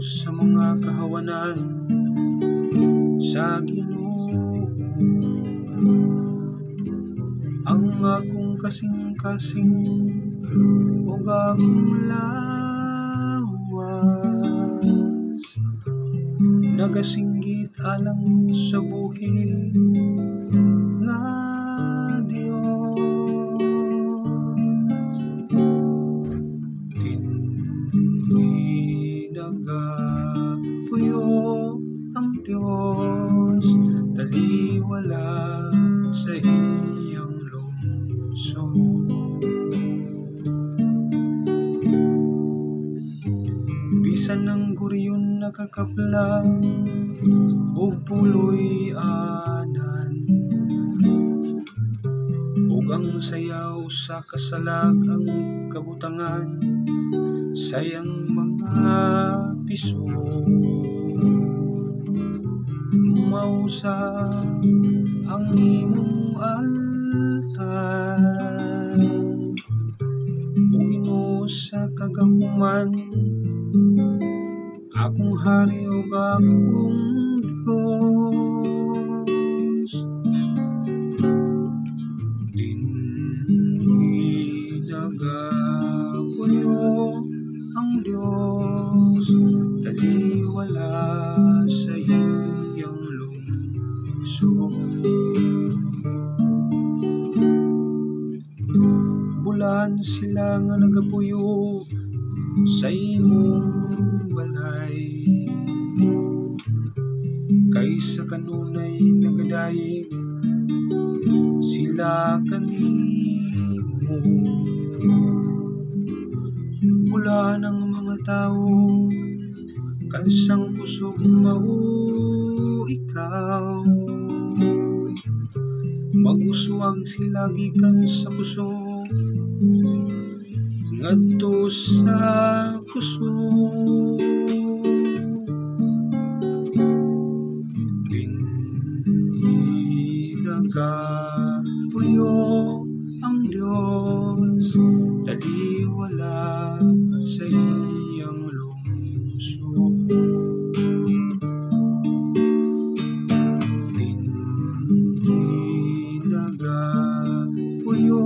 sa mga kahawanan sa Ginoo. Ang akong kasing-kasing ug akong lawas nagasinggit alang sa buhi nga Dios. Dinhi nagapuyo ang Dios, taliwala sa iyang lungsod. Bisan ng guryon nakakaplang o puloy anan, ug ang sayaw sa kasalag ang kabutangan sayang mga piso. Mausa ang imong altar o Ginoo sa kagahuman, akong hari ug akong Dios. Dinhi nagapuyo ang Dios, taliwala sa iyang lungsod. Bulan sila nga nagapuyo sa imong balay, kaysa kanunay nagadayeg sila kanimo. Bulan ang mga tao kansang kusog mao ikaw, mag-uswag sila gikan sa kusog ngadto sa kusog. Dinhi nagapuyo ang Dios, taliwala sa iyang lungsod. Dinhi nagapuyo